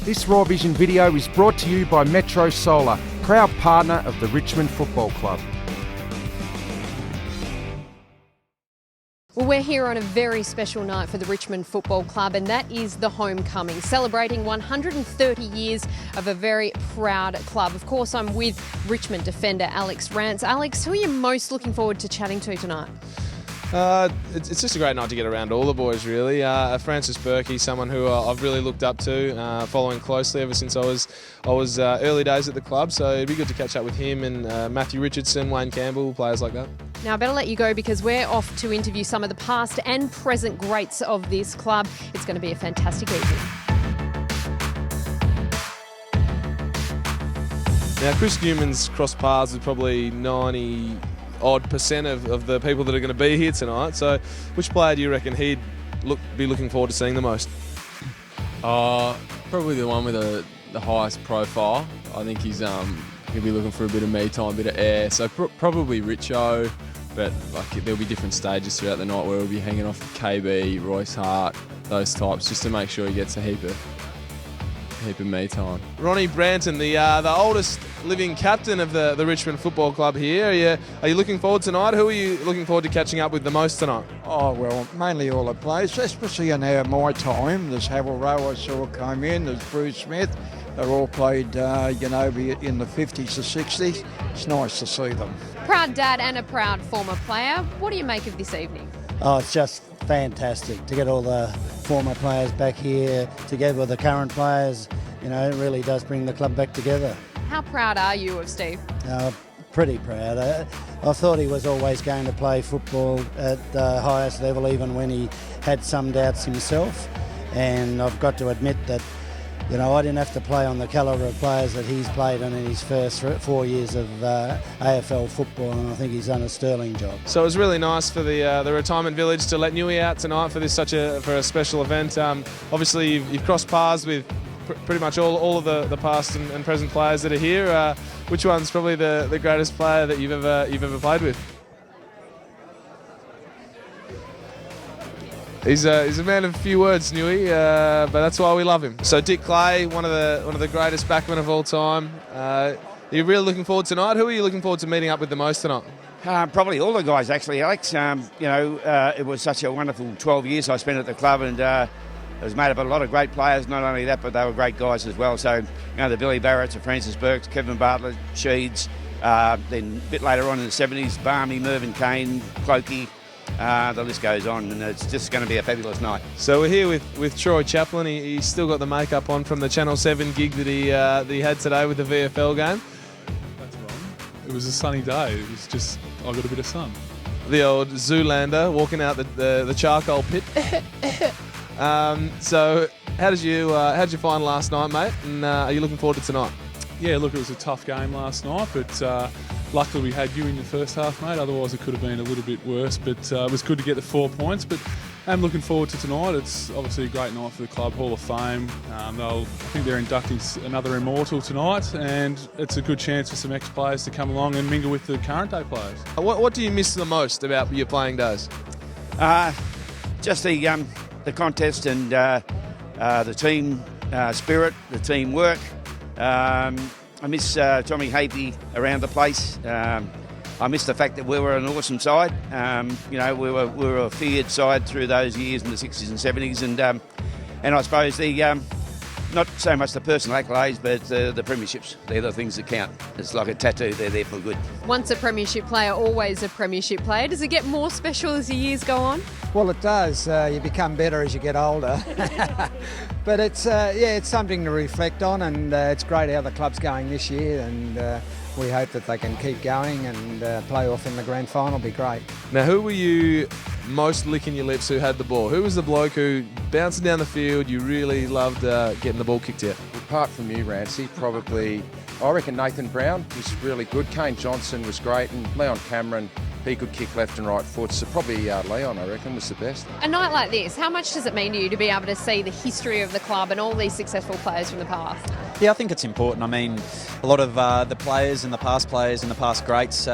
This Raw Vision video is brought to you by Metro Solar, proud partner of the Richmond Football Club. Well, we're here on a very special night for the Richmond Football Club, and that is the homecoming, celebrating 130 years of a very proud club. Of course, I'm with Richmond defender Alex Rance. Alex, who are you most looking forward to chatting to tonight? It's just a great night to get around all the boys, really. Francis Berkey, someone who I've really looked up to, following closely ever since I was early days at the club. So it'd be good to catch up with him and Matthew Richardson, Wayne Campbell, players like that. Now, I better let you go because we're off to interview some of the past and present greats of this club. It's going to be a fantastic evening. Now, Chris Newman's crossed paths with probably 90-odd% of the people that are going to be here tonight. So which player do you reckon he'd be looking forward to seeing the most? Probably the one with the highest profile. I think he'll be looking for a bit of me time, a bit of air. So probably Richo, but there'll be different stages throughout the night where we'll be hanging off KB, Royce Hart, those types, just to make sure he gets a heap of me time. Ronnie Branton, the oldest living captain of the Richmond Football Club here. Are you looking forward tonight? Who are you looking forward to catching up with the most tonight? Oh, well, mainly all the players, especially in my time. There's Havel Rowe I saw come in, there's Bruce Smith. They're all played, in the 50s or 60s. It's nice to see them. Proud dad and a proud former player. What do you make of this evening? Oh, it's just fantastic to get all the former players back here together with the current players. It really does bring the club back together. How proud are you of Steve? Pretty proud. I thought he was always going to play football at the highest level, even when he had some doubts himself. And I've got to admit that I didn't have to play on the calibre of players that he's played on in his first 4 years of AFL football, and I think he's done a sterling job. So it was really nice for the retirement village to let Newey out tonight for a special event. Obviously, you've crossed paths with pretty much all of the past and present players that are here. Which one's probably the greatest player that you've ever played with? He's a man of few words, Newey, but that's why we love him. So Dick Clay, one of the greatest backmen of all time. Are you really looking forward tonight? Who are you looking forward to meeting up with the most tonight? Probably all the guys, actually, Alex. It was such a wonderful 12 years I spent at the club, and it was made up of a lot of great players. Not only that, but they were great guys as well. So, the Billy Barretts, the Francis Burks, Kevin Bartlett, Sheeds. Then a bit later on in the 70s, Barney, Mervyn Kane, Clokey. The list goes on, and it's just going to be a fabulous night. So we're here with Troy Chaplin. He's still got the makeup on from the Channel 7 gig that he had today with the VFL game. That's wrong. It was a sunny day. It was just, I got a bit of sun. The old Zoolander walking out the charcoal pit. So how did you find last night, mate? And are you looking forward to tonight? Yeah, look, it was a tough game last night, but luckily we had you in the first half, mate. Otherwise it could have been a little bit worse, but it was good to get the 4 points. But I'm looking forward to tonight. It's obviously a great night for the club, Hall of Fame. I think they're inducting another immortal tonight, and it's a good chance for some ex-players to come along and mingle with the current day players. What do you miss the most about your playing days? Just the contest and the team spirit, the teamwork. I miss Tommy Hapey around the place. I miss the fact that we were an awesome side. We were a feared side through those years in the 60s and 70s, and I suppose not so much the personal accolades, but the premierships. They're the things that count. It's like a tattoo. They're there for good. Once a premiership player, always a premiership player. Does it get more special as the years go on? Well, it does. You become better as you get older. But it's something to reflect on, and it's great how the club's going this year, and we hope that they can keep going and play off in the grand final. Be great. Now, who were you most licking your lips who had the ball? Who was the bloke who, bouncing down the field, you really loved getting the ball kicked out? Apart from you, Rancy, probably, I reckon Nathan Brown was really good. Kane Johnson was great, and Leon Cameron, he could kick left and right foot. So probably Leon, I reckon, was the best. A night like this, how much does it mean to you to be able to see the history of the club and all these successful players from the past? Yeah, I think it's important. I mean, a lot of the players and the past greats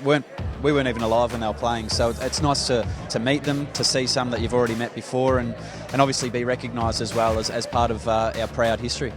weren't we weren't even alive when they were playing. So it's nice to meet them, to see some that you've already met before, and obviously be recognised as well as part of our proud history.